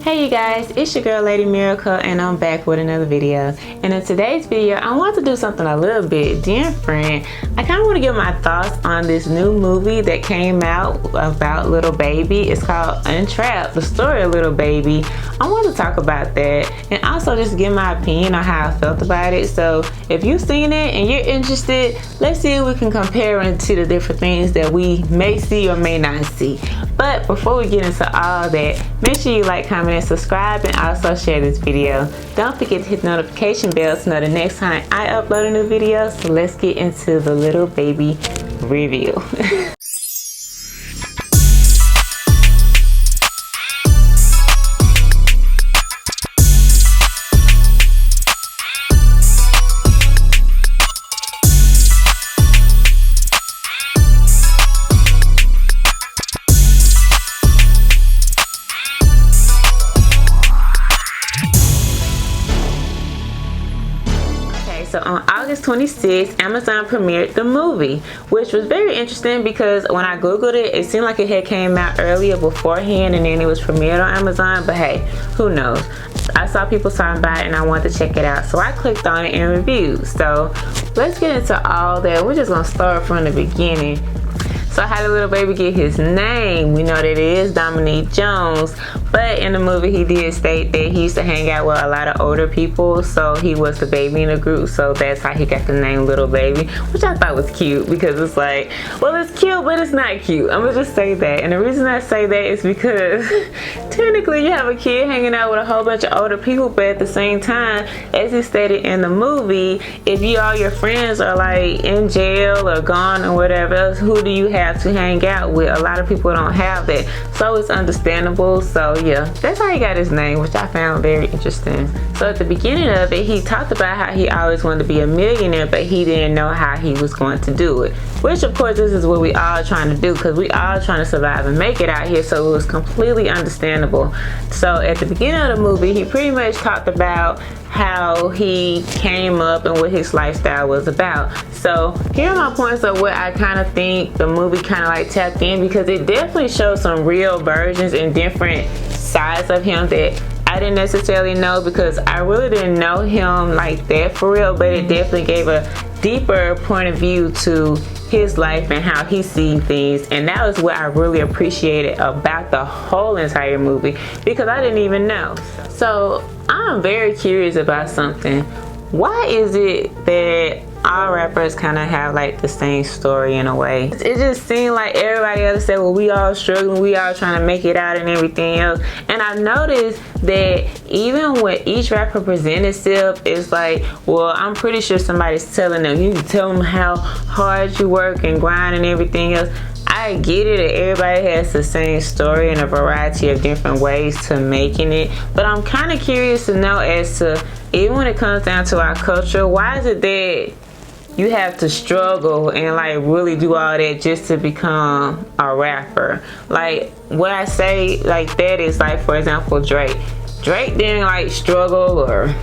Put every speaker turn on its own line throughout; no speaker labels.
Hey you guys, it's your girl Lady Miracle and I'm back with another video. And in today's video, I want to do something a little bit different. I kind of want to give my thoughts on this new movie that came out about Lil Baby. It's called Untrapped, the story of Lil Baby. I want to talk about that and also just give my opinion on how I felt about it. So if you've seen it and you're interested, let's see if we can compare it to the different things that we may see or may not see. But before we get into all that, make sure you like, comment, and subscribe, and also share this video. Don't forget to hit the notification bell to know the next time I upload a new video. So let's get into the Lil Baby review. So on August 26th, Amazon premiered the movie, which was very interesting because when I googled it, it seemed like it had came out earlier beforehand and then it was premiered on Amazon, but hey, who knows. I saw people talking about it and I wanted to check it out, so I clicked on it and reviewed. So let's get into all that. We're just gonna start from the beginning. So how did Lil Baby get his name? We know that it is Dominique Jones, but in the movie he did state that he used to hang out with a lot of older people, so he was the baby in the group, so that's how he got the name Lil Baby, which I thought was cute because it's like, well, it's cute, but it's not cute. I'm gonna just say that. And the reason I say that is because technically you have a kid hanging out with a whole bunch of older people, but at the same time, as he stated in the movie, if you all your friends are like in jail or gone or whatever else, who do you have to hang out with? A lot of people don't have that, so it's understandable. So yeah, that's how he got his name, which I found very interesting. So at the beginning of it, he talked about how he always wanted to be a millionaire, but he didn't know how he was going to do it, which of course this is what we all trying to do because we all trying to survive and make it out here, so it was completely understandable. So at the beginning of the movie, he pretty much talked about how he came up and what his lifestyle was about. So here are my points of what I kind of think the movie kind of like tapped in, because it definitely shows some real versions and different sides of him that I didn't necessarily know, because I really didn't know him like that for real, but it definitely gave a deeper point of view to his life and how he seen things, and that was what I really appreciated about the whole entire movie, because I didn't even know. So I'm very curious about something. Why is it that all rappers kind of have like the same story in a way? It just seemed like everybody else said, well, we all struggling, we all trying to make it out and everything else. And I noticed that even when each rapper presents itself, it's like, well, I'm pretty sure somebody's telling them, you can tell them how hard you work and grind and everything else. I get it that everybody has the same story in a variety of different ways to making it, but I'm kind of curious to know as to, even when it comes down to our culture, why is it that you have to struggle and like really do all that just to become a rapper? Like, what I say like that is like, for example, Drake didn't like struggle or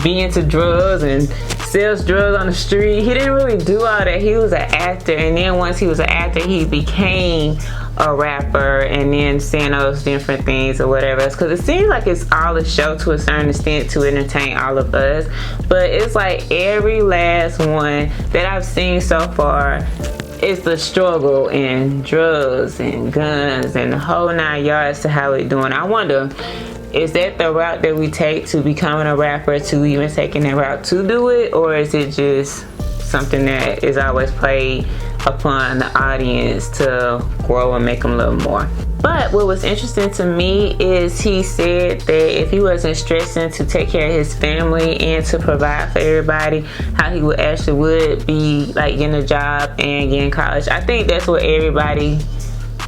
be into drugs and sells drugs on the street. He didn't really do all that. He was an actor, and then once he was an actor, he became a rapper and then saying those different things or whatever else, because it seems like it's all a show to a certain extent to entertain all of us. But it's like every last one that I've seen so far, it's the struggle and drugs and guns and the whole 9 yards to how we're doing. I wonder, is that the route that we take to becoming a rapper, to even taking that route to do it, or is it just something that is always played upon the audience to grow and make them a little more? But what was interesting to me is he said that if he wasn't stressing to take care of his family and to provide for everybody, how he would be like getting a job and getting college. I think that's what everybody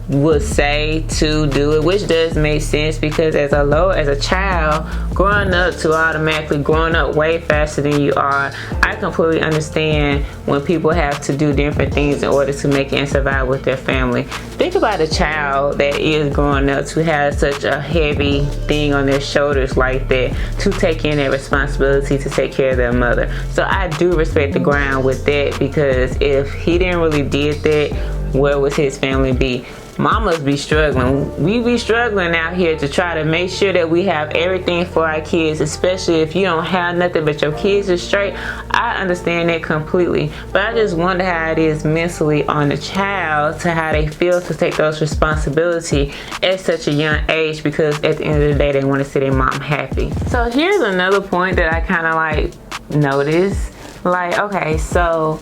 would say to do it, which does make sense, because as a child growing up to automatically growing up way faster than you are, I completely understand when people have to do different things in order to make it and survive with their family. Think about a child that is growing up to have such a heavy thing on their shoulders like that, to take in that responsibility to take care of their mother. So I do respect the grind with that, because if he didn't really did that, where would his family be? mamas be struggling. We be struggling out here to try to make sure that we have everything for our kids, especially if you don't have nothing but your kids are straight. I understand that completely, but I just wonder how it is mentally on the child to how they feel to take those responsibility at such a young age, because at the end of the day they want to see their mom happy. So here's another point that I kind of like notice. Like, okay, so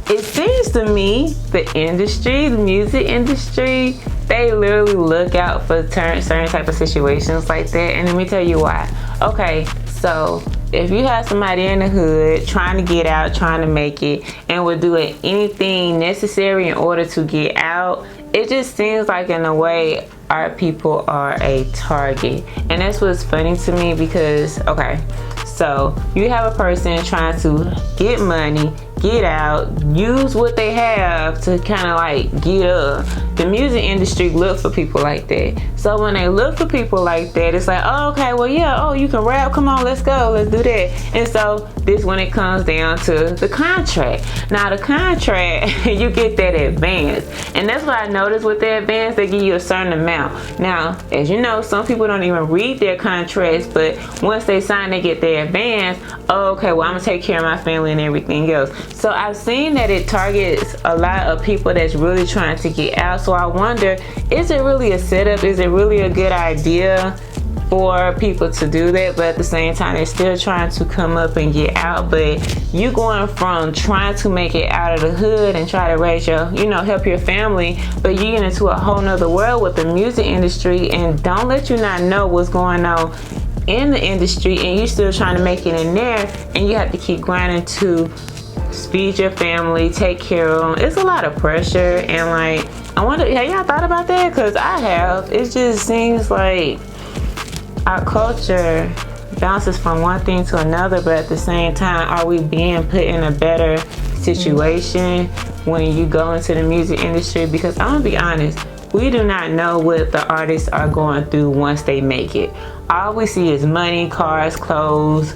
it seems to me the music industry, they literally look out for certain type of situations like that. And let me tell you why. Okay, so if you have somebody in the hood trying to get out, trying to make it, and will do anything necessary in order to get out, it just seems like in a way our people are a target. And that's what's funny to me, because okay, so you have a person trying to get money, get out, use what they have to kind of like get up. The music industry look for people like that. So when they look for people like that, it's like, oh, okay, well, yeah, oh, you can rap, come on, let's go, let's do that. And so this when it comes down to the contract. Now the contract, you get that advance. And that's what I noticed with the advance, they give you a certain amount. Now, as you know, some people don't even read their contracts, but once they sign, they get their advance. Oh, okay, well, I'm gonna take care of my family and everything else. So I've seen that it targets a lot of people that's really trying to get out. So I wonder, is it really a setup? Is it really a good idea for people to do that? But at the same time, they're still trying to come up and get out. But you going from trying to make it out of the hood and try to raise your, help your family, but you get into a whole nother world with the music industry, and don't let you not know what's going on in the industry, and you still trying to make it in there, and you have to keep grinding to feed your family, take care of them. It's a lot of pressure. And like, I wonder, have y'all thought about that? Because I have. It just seems like our culture bounces from one thing to another, but at the same time, are we being put in a better situation when you go into the music industry? Because I'm gonna be honest, we do not know what the artists are going through once they make it. All we see is money, cars, clothes,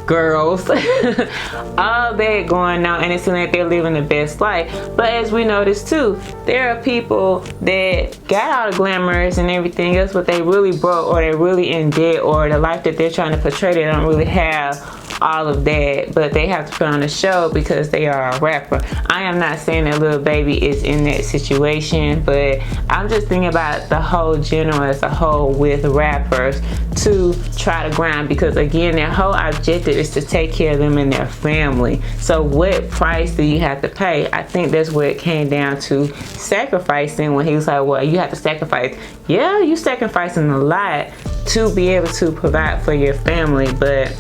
girls, all that going on, and it seems like they're living the best life. But as we notice too, there are people that got all the glamours and everything else, but they really broke, or they're really in debt, or the life that they're trying to portray, they don't really have all of that, but they have to put on a show because they are a rapper. I am not saying that Lil Baby is in that situation, but I'm just thinking about the whole general as a whole with rappers to try to grind, because again, their whole objective is to take care of them and their family. So what price do you have to pay? I think that's where it came down to sacrificing, when he was like, well, you have to sacrifice. Yeah, you sacrificing a lot to be able to provide for your family, but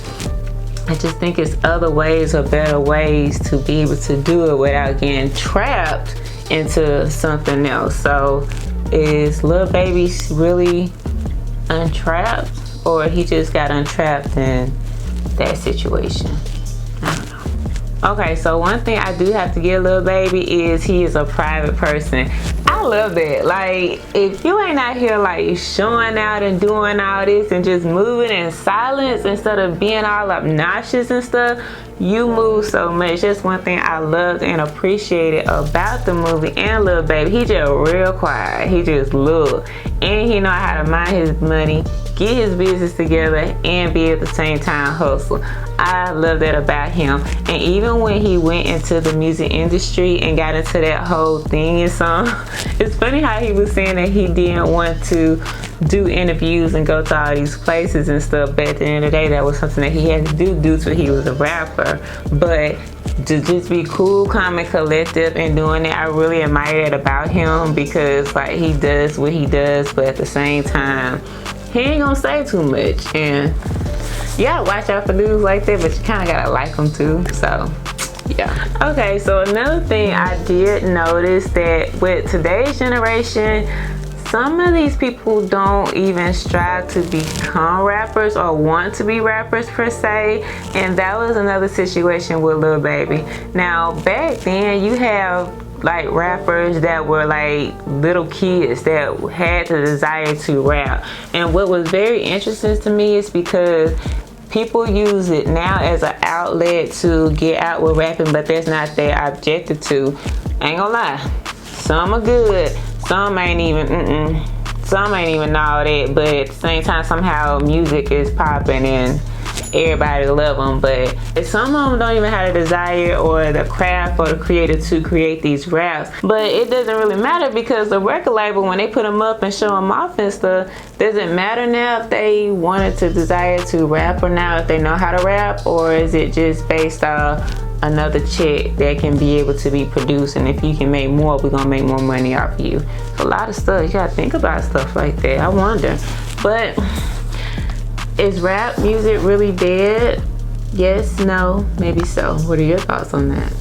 I just think it's other ways or better ways to be able to do it without getting trapped into something else. So is Lil Baby really untrapped, or he just got untrapped in that situation? I don't know. Okay, so one thing I do have to give Lil Baby is he is a private person. I love that. Like, if you ain't out here like showing out and doing all this and just moving in silence instead of being all obnoxious and stuff, you move so much. That's one thing I loved and appreciated about the movie and Lil Baby. He just real quiet. He just look, and he know how to mind his money, get his business together, and be at the same time hustle. I love that about him. And even when he went into the music industry and got into that whole thing and song, it's funny how he was saying that he didn't want to do interviews and go to all these places and stuff, but at the end of the day, that was something that he had to do due to he was a rapper. But to just be cool, calm, and collective and doing it, I really admire that about him, because like, he does what he does, but at the same time, he ain't gonna say too much. And you gotta watch out for dudes like that, but you kind of gotta like them too. So yeah. Okay, so another thing I did notice that with today's generation, some of these people don't even strive to become rappers or want to be rappers per se, and that was another situation with Lil Baby. Now back then, you have like rappers that were like little kids that had the desire to rap, and what was very interesting to me is because people use it now as an outlet to get out with rapping, but that's not their objective to. I ain't gonna lie, some are good, Some ain't even some ain't even all that, but at the same time somehow music is popping and everybody love them. But some of them don't even have the desire or the craft or the creator to create these raps. But it doesn't really matter, because the record label, when they put them up and show them off and stuff, doesn't matter now if they wanted to desire to rap or not, if they know how to rap, or is it just based off another check that can be able to be produced, and if you can make more, we're gonna make more money off of you. A lot of stuff, you gotta think about stuff like that. I wonder. But is rap music really dead? Yes, no, maybe so. What are your thoughts on that?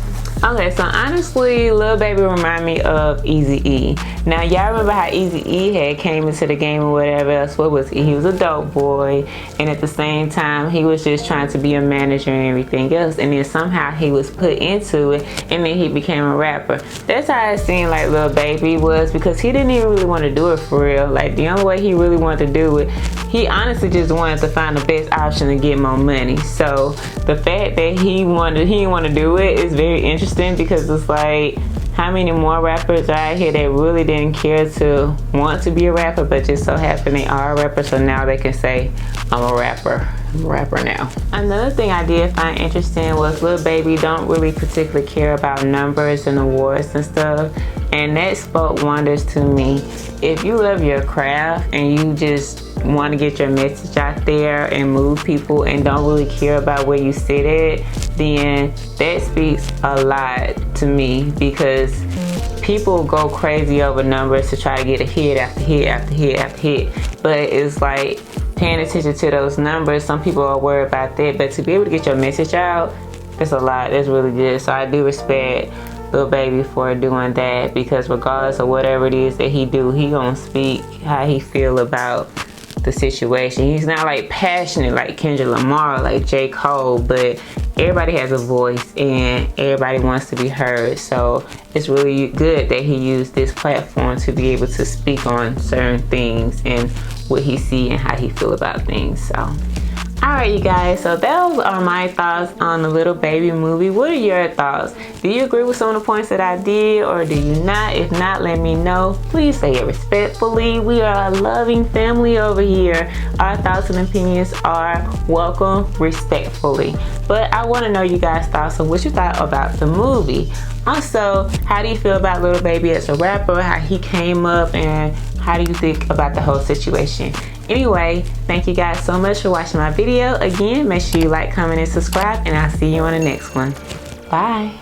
Okay, so honestly, Lil Baby remind me of Eazy-E. Now, y'all remember how Eazy-E had came into the game or whatever else? What was he? He was a dope boy, and at the same time, he was just trying to be a manager and everything else, and then somehow he was put into it, and then he became a rapper. That's how it seemed like Lil Baby was, because he didn't even really want to do it for real. Like, the only way he really wanted to do it, he honestly just wanted to find the best option to get more money. So the fact that he didn't want to do it is very interesting, because it's like, how many more rappers are out here that really didn't care to want to be a rapper, but just so happen they are a rapper, so now they can say, I'm a rapper. I'm a rapper now. Another thing I did find interesting was Lil Baby don't really particularly care about numbers and awards and stuff, and that spoke wonders to me. If you love your craft and you just want to get your message out there and move people and don't really care about where you sit at, then that speaks a lot to me, because people go crazy over numbers to try to get a hit after hit after hit after hit, but it's like paying attention to those numbers. Some people are worried about that, but to be able to get your message out, that's a lot. That's really good. So I do respect Lil Baby for doing that, because regardless of whatever it is that he do, he gonna speak how he feel about the situation. He's not like passionate like Kendrick Lamar, like J. Cole, but everybody has a voice and everybody wants to be heard. So it's really good that he used this platform to be able to speak on certain things and what he see and how he feel about things. So alright, you guys, so those are my thoughts on the Lil Baby movie. What are your thoughts? Do you agree with some of the points that I did, or do you not? If not, let me know. Please say it respectfully. We are a loving family over here. Our thoughts and opinions are welcome respectfully. But I want to know you guys' thoughts on what you thought about the movie. Also, how do you feel about Lil Baby as a rapper, how he came up, and how do you think about the whole situation? Anyway, thank you guys so much for watching my video. Again, make sure you like, comment, and subscribe, and I'll see you on the next one. Bye.